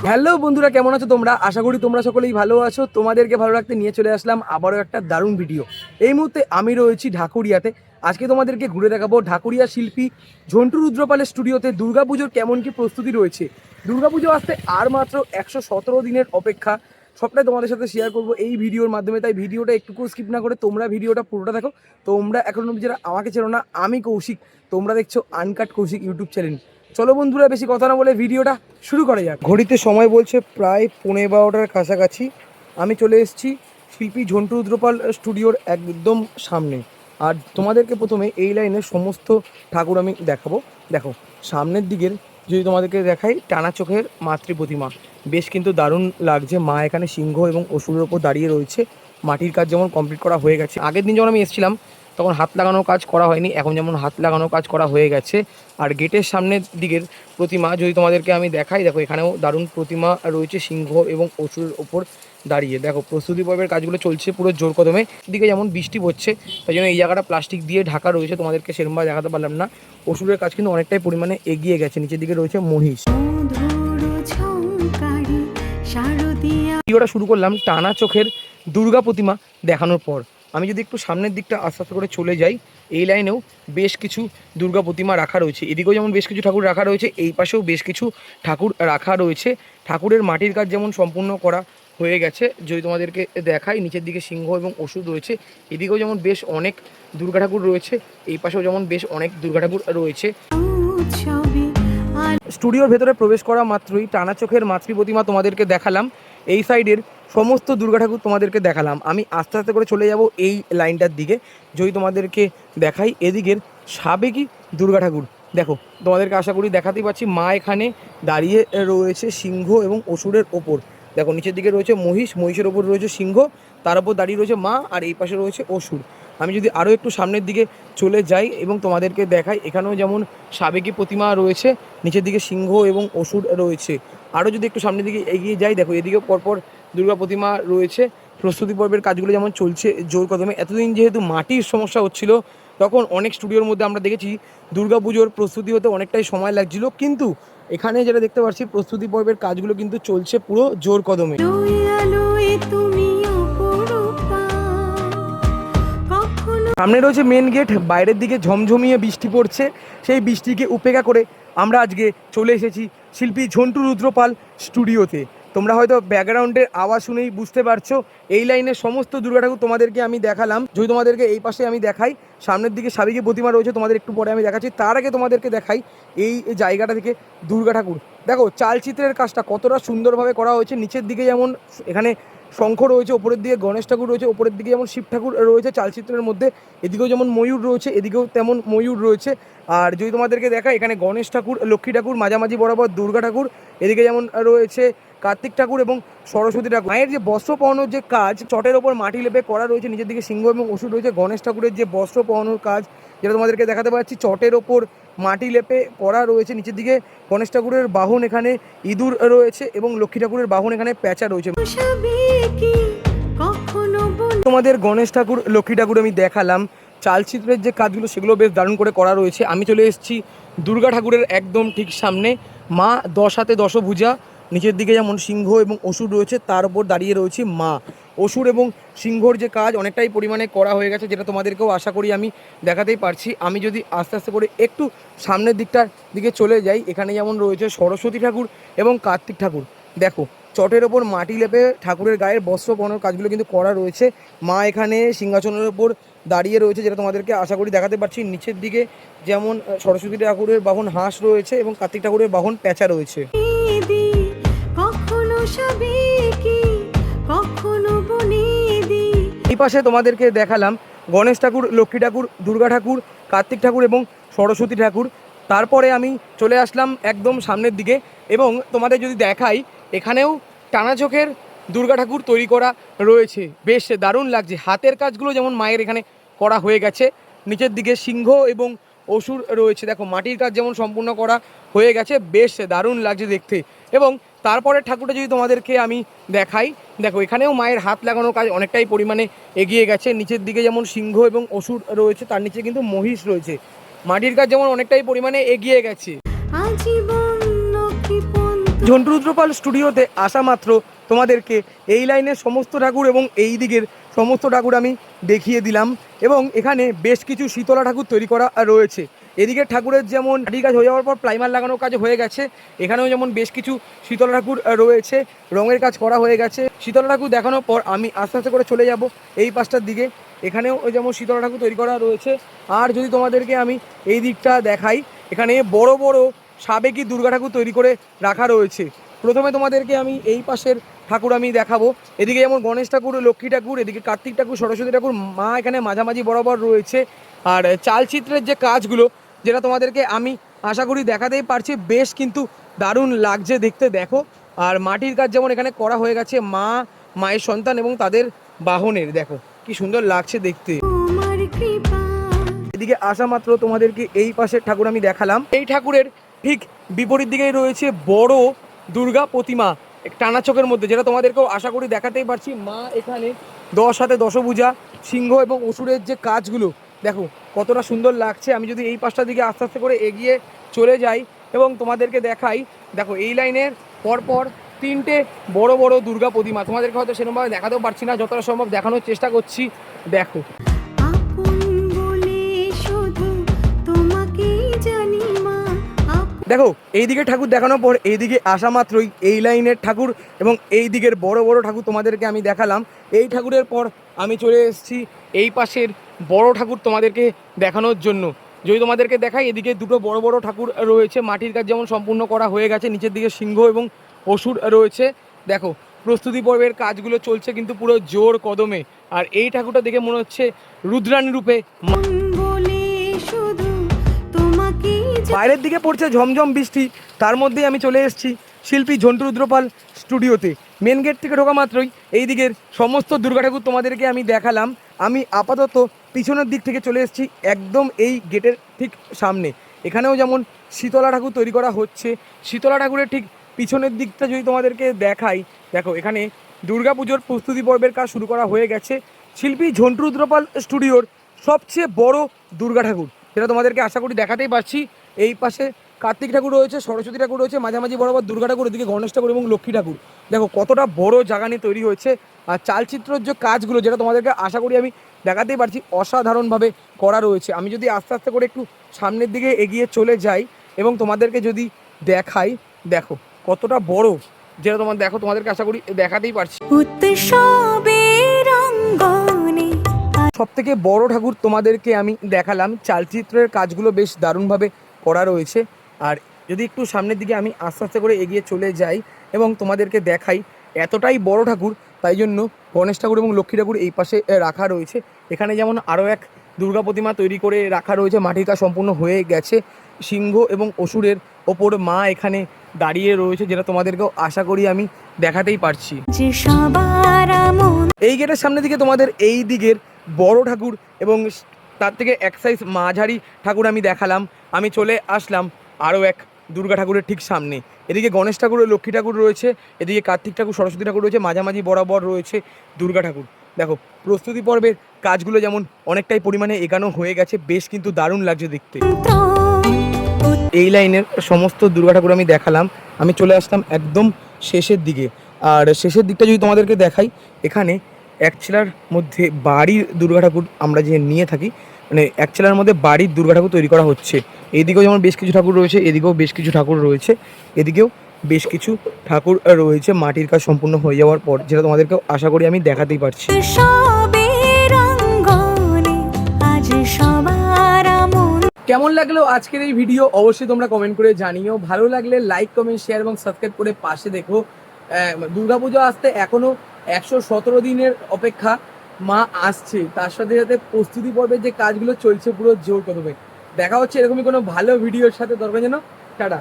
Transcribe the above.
Hello বন্ধুরা, কেমন আছো তোমরা? আশা করি তোমরা সকলেই ভালো আছো। তোমাদেরকে ভালো রাখতে নিয়ে চলে আসলাম আবারও একটা দারুণ ভিডিও। এই মুহূর্তে আমি রয়েছি ঢাকুরিয়াতে। আজকে তোমাদেরকে ঘুরে দেখাবো ঢাকুরিয়া শিল্পী ঝন্টু রুদ্রপালের স্টুডিওতে দুর্গাপুজোর কেমন কি প্রস্তুতি রয়েছে। দুর্গাপুজো আসতে আর মাত্র 117 দিনের অপেক্ষা। সবটাই তোমাদের সাথে শেয়ার করবো এই ভিডিওর মাধ্যমে, তাই ভিডিওটা একটুকু স্কিপ না করে তোমরা ভিডিওটা পুরোটা দেখো। তোমরা এখন অবধি যারা আমাকে চেনো না, আমি কৌশিক, তোমরা দেখছো আনকাট কৌশিক ইউটিউব চ্যানেল। চলো বন্ধুরা, বেশি কথা না বলে ভিডিওটা শুরু করা যাক। ঘড়িতে সময় বলছে প্রায় 11:15টার কাছাকাছি। আমি চলে এসেছি শিল্পী ঝন্টু রুদ্রপাল স্টুডিওর একদম সামনে। আর তোমাদেরকে প্রথমে এই লাইনের সমস্ত ঠাকুর আমি দেখাবো। দেখো সামনের দিকের যদি তোমাদেরকে দেখাই, টানা চোখের মাতৃ প্রতিমা বেশ কিন্তু দারুণ লাগছে। মা এখানে সিংহ এবং অসুরের ওপর দাঁড়িয়ে রয়েছে। মাটির কাজ যেমন কমপ্লিট করা হয়ে গেছে, আগের দিন যখন আমি এসেছিলাম তখন হাত লাগানোর কাজ করা হয়নি, এখন যেমন হাত লাগানোর কাজ করা হয়ে গেছে। আর গেটের সামনের দিকের প্রতিমা যদি তোমাদেরকে আমি দেখাই, দেখো এখানেও দারুণ প্রতিমা রয়েছে সিংহ এবং অসুরের ওপর দাঁড়িয়ে। দেখো প্রস্তুতি পর্বের কাজগুলো চলছে পুরো জোর কদমে। দিকে যেমন বৃষ্টি পড়ছে তাই জন্য এই জায়গাটা প্লাস্টিক দিয়ে ঢাকা রয়েছে, তোমাদেরকে সেরকমভাবে দেখাতে পারলাম না। অসুরের কাজ কিন্তু অনেকটাই পরিমাণে এগিয়ে গেছে। নিচের দিকে রয়েছে মহিষ। ভিডিওটা শুরু করলাম টানা চোখের দুর্গা প্রতিমা দেখানোর পর। আমি যদি একটু সামনের দিকটা আস্তে আস্তে করে চলে যাই, এই লাইনেও বেশ কিছু দুর্গা প্রতিমা রাখা রয়েছে। এদিকেও যেমন বেশ কিছু ঠাকুর রাখা রয়েছে, এই পাশেও বেশ কিছু ঠাকুর রাখা রয়েছে। ঠাকুরের মাটির কাজ যেমন সম্পূর্ণ করা হয়ে গেছে, যদি তোমাদেরকে দেখাই, নিচের দিকে সিংহ এবং অসুর রয়েছে। এদিকেও যেমন বেশ অনেক দুর্গা ঠাকুর রয়েছে, এই পাশেও যেমন বেশ অনেক দুর্গা ঠাকুর রয়েছে। স্টুডিওর ভেতরে প্রবেশ করা মাত্রই টানা চোখের মাতৃ প্রতিমা তোমাদেরকে দেখালাম। এই সাইডের সমস্ত দুর্গা ঠাকুর তোমাদেরকে দেখালাম। আমি আস্তে আস্তে করে চলে যাব এই লাইনটার দিকে। যদি তোমাদেরকে দেখাই, এদিকের সাবেকি দুর্গা ঠাকুর দেখো, তোমাদেরকে আশা করি দেখাতেই পাচ্ছি। মা এখানে দাঁড়িয়ে রয়েছে সিংহ এবং অসুরের ওপর। দেখো নিচের দিকে রয়েছে মহিষ, মহিষের ওপর রয়েছে সিংহ, তার ওপর দাঁড়িয়ে রয়েছে মা, আর এই পাশে রয়েছে অসুর। আমি যদি আরও একটু সামনের দিকে চলে যাই এবং তোমাদেরকে দেখাই, এখানেও যেমন সাবেকি প্রতিমা রয়েছে, নিচের দিকে সিংহ এবং অসুর রয়েছে। আরও যদি একটু সামনের দিকে এগিয়ে যাই, দেখো এদিকেও পরপর দুর্গা প্রতিমা রয়েছে। প্রস্তুতি পর্বের কাজগুলো যেমন চলছে জোর কদমে। এতদিন যেহেতু মাটির সমস্যা হচ্ছিল, তখন অনেক স্টুডিওর মধ্যে আমরা দেখেছি দুর্গাপুজোর প্রস্তুতি হতে অনেকটাই সময় লাগছিল, কিন্তু এখানে যেটা দেখতে পাচ্ছি প্রস্তুতি পর্বের কাজগুলো কিন্তু চলছে পুরো জোর কদমে। সামনে রয়েছে মেন গেট, বাইরের দিকে ঝমঝমিয়ে বৃষ্টি পড়ছে। সেই বৃষ্টিকে উপেক্ষা করে আমরা আজকে চলে এসেছি শিল্পী ঝন্টু রুদ্রপাল স্টুডিওতে। তোমরা হয়তো ব্যাকগ্রাউন্ডের আওয়াজ শুনেই বুঝতে পারছো। এই লাইনের সমস্ত দুর্গা ঠাকুর তোমাদেরকে আমি দেখালাম। যদি তোমাদেরকে এই পাশে আমি দেখাই, সামনের দিকে সাবেকি প্রতিমা রয়েছে, তোমাদের একটু পরে আমি দেখাচ্ছি। তার আগে তোমাদেরকে দেখাই এই জায়গাটা থেকে দুর্গা ঠাকুর। দেখো চালচিত্রের কাজটা কতটা সুন্দরভাবে করা হয়েছে। নিচের দিকে যেমন এখানে শঙ্খ রয়েছে, ওপরের দিকে গণেশ ঠাকুর রয়েছে, ওপরের দিকে যেমন শিব ঠাকুর রয়েছে চালচিত্রের মধ্যে, এদিকেও যেমন ময়ূর রয়েছে, এদিকেও তেমন ময়ূর রয়েছে। আর যদি তোমাদেরকে দেখায়, এখানে গণেশ ঠাকুর, লক্ষ্মী ঠাকুর, মাঝামাঝি বরাবর দুর্গা ঠাকুর, এদিকে যেমন রয়েছে কার্তিক ঠাকুর এবং সরস্বতী ঠাকুর। মায়ের যে বস্ত্র পরানোর যে কাজ চটের ওপর মাটি লেপে করা রয়েছে, নিচের দিকে সিংহ এবং অসুর রয়েছে। গণেশ ঠাকুরের যে বস্ত্র পরানোর কাজ, যেটা তোমাদেরকে দেখাতে পাচ্ছি, চটের ওপর মাটি লেপে করা রয়েছে। নিচের দিকে গণেশ ঠাকুরের বাহন এখানে ইঁদুর রয়েছে এবং লক্ষ্মী ঠাকুরের বাহন এখানে প্যাঁচা রয়েছে। তোমাদের গণেশ ঠাকুর, লক্ষ্মী ঠাকুর আমি দেখালাম। চালচিত্রের যে কাজগুলো সেগুলো বেশ দারুণ করে করা রয়েছে। আমি চলে এসেছি দুর্গা ঠাকুরের একদম ঠিক সামনে। মা 10 হাতে দশভুজা, নিচের দিকে যেমন সিংহ এবং অসুর রয়েছে, তার উপর দাঁড়িয়ে রয়েছে মা। অসুর এবং সিংহর যে কাজ অনেকটাই পরিমাণে করা হয়ে গেছে, যেটা তোমাদেরকেও আশা করি আমি দেখাতেই পারছি। আমি যদি আস্তে আস্তে করে একটু সামনের দিকটার দিকে চলে যাই, এখানে যেমন রয়েছে সরস্বতী ঠাকুর এবং কার্তিক ঠাকুর। দেখো চটের ওপর মাটি লেপে ঠাকুরের গায়ের বস্ত্র পরানোর কাজগুলো কিন্তু করা রয়েছে। মা এখানে সিংহাসনের ওপর দাঁড়িয়ে রয়েছে, যেটা তোমাদেরকে আশা করি দেখাতে পারছি। নিচের দিকে যেমন সরস্বতী ঠাকুরের বাহন হাঁস রয়েছে এবং কার্তিক ঠাকুরের বাহন প্যাঁচা রয়েছে। এই পাশে তোমাদেরকে দেখালাম গণেশ ঠাকুর, লক্ষ্মী ঠাকুর, দুর্গা ঠাকুর, কার্তিক ঠাকুর এবং সরস্বতী ঠাকুর। তারপরে আমি চলে আসলাম একদম সামনের দিকে এবং তোমাদের যদি দেখাই, এখানেও টানা চোখের দুর্গা ঠাকুর তৈরি করা রয়েছে। বেশ দারুণ লাগছে। হাতের কাজগুলো যেমন মায়ের এখানে করা হয়ে গেছে। নিচের দিকে সিংহ এবং অসুর রয়েছে। দেখো মাটির কাজ যেমন সম্পূর্ণ করা হয়ে গেছে, বেশ দারুণ লাগছে দেখতে। এবং তারপরে ঠাকুরটা যদি তোমাদেরকে আমি দেখাই, দেখো এখানেও মায়ের হাত লাগানোর কাজ অনেকটাই পরিমাণে এগিয়ে গেছে। নিচের দিকে যেমন সিংহ এবং অসুর রয়েছে, তার নিচে কিন্তু মহিষ রয়েছে। মাটির কাজ যেমন অনেকটাই পরিমাণে এগিয়ে গেছে। ঝন্টু রুদ্রপাল স্টুডিওতে আসা মাত্র তোমাদেরকে এই লাইনের সমস্ত ঠাকুর এবং এই দিকের সমস্ত ঠাকুর আমি দেখিয়ে দিলাম এবং এখানে বেশ কিছু শীতলা ঠাকুর তৈরি করা রয়েছে। এদিকের ঠাকুরের যেমন মাটি কাজ হয়ে যাওয়ার পর প্রাইমার লাগানোর কাজ হয়ে গেছে, এখানেও যেমন বেশ কিছু শীতলা ঠাকুর রয়েছে, রঙের কাজ করা হয়ে গেছে। শীতলা ঠাকুর দেখানোর পর আমি আস্তে আস্তে করে চলে যাব এই পাশটার দিকে, এখানেও যেমন শীতলা ঠাকুর তৈরি করা রয়েছে। আর যদি তোমাদেরকে আমি এই দিকটা দেখাই, এখানে বড় বড় সাবেকি দুর্গা ঠাকুর তৈরি করে রাখা রয়েছে। প্রথমে তোমাদেরকে আমি এই পাশের ঠাকুর আমি দেখাবো। এদিকে যেমন গণেশ ঠাকুর, লক্ষ্মী ঠাকুর, এদিকে কার্তিক ঠাকুর, সরস্বতী ঠাকুর, মা এখানে মাঝামাঝি বরাবর রয়েছে। আর চালচিত্রের যে কাজগুলো যেটা তোমাদেরকে আমি আশা করি দেখাতেই পারছি, বেশ কিন্তু দারুণ লাগছে দেখতে। দেখো, আর মাটির কাজ যেমন এখানে করা হয়ে গেছে মা, মায়ের সন্তান এবং তাদের বাহনের, দেখো কি সুন্দর লাগছে দেখতে। এদিকে আসা মাত্র তোমাদেরকে এই পাশের ঠাকুর আমি দেখালাম। এই ঠাকুরের ঠিক বিপরীত দিকেই রয়েছে বড় দুর্গা প্রতিমা টানা চোখের মধ্যে, যেটা তোমাদেরকেও আশা করি দেখাতেই পারছি। মা এখানে 10 হাতে দশভুজা, সিংহ এবং অসুরের যে কাজগুলো দেখো কতটা সুন্দর লাগছে। আমি যদি এই পাশটার দিকে আস্তে আস্তে করে এগিয়ে চলে যাই এবং তোমাদেরকে দেখাই, দেখো এই লাইনের পরপর 3টে বড় বড় দুর্গা প্রতিমা। তোমাদেরকে হয়তো সেরকমভাবে দেখাতেও পারছি না, যতটা সম্ভব দেখানোর চেষ্টা করছি। দেখো দেখো এইদিকে ঠাকুর দেখানোর পর এইদিকে আসা মাত্রই এই লাইনের ঠাকুর এবং এই দিকের বড় বড় ঠাকুর তোমাদেরকে আমি দেখালাম। এই ঠাকুরের পর আমি চলে এসেছি এই পাশের বড় ঠাকুর তোমাদেরকে দেখানোর জন্য। যদি তোমাদেরকে দেখাই, এদিকে দুটো বড় বড় ঠাকুর রয়েছে, মাটির কাজ যেমন সম্পূর্ণ করা হয়ে গেছে, নিচের দিকে সিংহ এবং অসুর রয়েছে। দেখো প্রস্তুতি পর্বের কাজগুলো চলছে কিন্তু পুরো জোর কদমে। আর এই ঠাকুরটা দেখে মনে হচ্ছে রুদ্রাণী রূপে। বাইরের দিকে পড়ছে ঝমঝম বৃষ্টি, তার মধ্যেই আমি চলে এসেছি শিল্পী ঝন্টু রুদ্রপাল স্টুডিওতে। মেন গেট থেকে ঢোকা মাত্রই এই দিকের সমস্ত দুর্গা ঠাকুর তোমাদেরকে আমি দেখালাম। আমি আপাতত পিছনের দিক থেকে চলে এসেছি একদম এই গেটের ঠিক সামনে। এখানেও যেমন শীতলা ঠাকুর তৈরি করা হচ্ছে। শীতলা ঠাকুরের ঠিক পিছনের দিকটা যদি তোমাদেরকে দেখাই, দেখো এখানে দুর্গাপুজোর প্রস্তুতি পর্বের কাজ শুরু করা হয়ে গেছে। শিল্পী ঝন্টু রুদ্রপাল স্টুডিওর সবচেয়ে বড় দুর্গা ঠাকুর, যেটা তোমাদেরকে আশা করি দেখাতেই পারছি। এই পাশে কার্তিক ঠাকুর রয়েছে, সরস্বতী ঠাকুর রয়েছে, মাঝামাঝি বরাবর দুর্গা ঠাকুর, এদিকে গণেশ ঠাকুর এবং লক্ষ্মী ঠাকুর। দেখো কতটা বড় জায়গা নিয়ে তৈরি হয়েছে। আর চালচিত্রের যে কাজগুলো যেটা তোমাদেরকে আশা করি আমি দেখাতেই পারছি, অসাধারণভাবে করা রয়েছে। আমি যদি আস্তে আস্তে করে একটু সামনের দিকে এগিয়ে চলে যাই এবং তোমাদেরকে যদি দেখাই, দেখো কতটা বড়, যেটা তোমার দেখো তোমাদেরকে আশা করি দেখাতেই পারছি। সব থেকে বড় ঠাকুর তোমাদেরকে আমি দেখালাম। চালচিত্রের কাজগুলো বেশ দারুণভাবে করা রয়েছে। আর যদি একটু সামনের দিকে আমি আস্তে আস্তে করে এগিয়ে চলে যাই এবং তোমাদেরকে দেখাই, এতটাই বড় ঠাকুর, তাই জন্য গণেশ ঠাকুর এবং লক্ষ্মী ঠাকুর এই পাশে রাখা রয়েছে। এখানে যেমন আরও এক দুর্গা প্রতিমা তৈরি করে রাখা রয়েছে, মাটির কাজ সম্পূর্ণ হয়ে গেছে। সিংহ এবং অসুরের ওপর মা এখানে দাঁড়িয়ে রয়েছে, যেটা তোমাদেরকেও আশা করি আমি দেখাতেই পারছি। এই গেটের সামনে দিকে তোমাদের এই দিকের বড় ঠাকুর এবং তার থেকে এক সাইজ মাঝারি ঠাকুর আমি দেখালাম। আমি চলে আসলাম আরও এক দুর্গা ঠাকুরের ঠিক সামনে। এদিকে গণেশ ঠাকুর ও লক্ষ্মী ঠাকুর রয়েছে, এদিকে কার্তিক ঠাকুর, সরস্বতী ঠাকুর রয়েছে, মাঝামাঝি বরাবর রয়েছে দুর্গা ঠাকুর। দেখো প্রস্তুতি পর্বের কাজগুলো যেমন অনেকটাই পরিমাণে এগানো হয়ে গেছে, বেশ কিন্তু দারুণ লাগছে দেখতে। এই লাইনের সমস্ত দুর্গা ঠাকুর আমি দেখালাম। আমি চলে আসলাম একদম শেষের দিকে। আর শেষের দিকটা যদি তোমাদেরকে দেখাই, এখানে এক চেলার মধ্যে বাড়ির দুর্গা ঠাকুর আমরা যে নিয়ে থাকি, মানে এক চেলার মধ্যে বাড়ির দুর্গা ঠাকুর তৈরি করা হচ্ছে। এইদিকেও যেমন বেশ কিছু ঠাকুর রয়েছে, এদিকেও বেশ কিছু ঠাকুর রয়েছে, এদিকেও বেশ কিছু ঠাকুর রয়েছে মাটির কাজ সম্পূর্ণ হয়ে যাওয়ার পর, যেটা তোমাদেরকেও আশা করি আমি দেখাতেই পারছি। কেমন লাগলো আজকের এই ভিডিও অবশ্যই তোমরা কমেন্ট করে জানিও। ভালো লাগলে লাইক, কমেন্ট, শেয়ার এবং সাবস্ক্রাইব করে পাশে দেখো। দুর্গাপুজো আসতে এখনো 117 দিনের অপেক্ষা। মা আসছে, তার সাথে সাথে প্রস্তুতি পর্বের যে কাজগুলো চলছে পুরো জোর কদমে। দেখা হচ্ছে এরকমই কোনো ভালো ভিডিওর সাথে। দরকার যেন টাটা।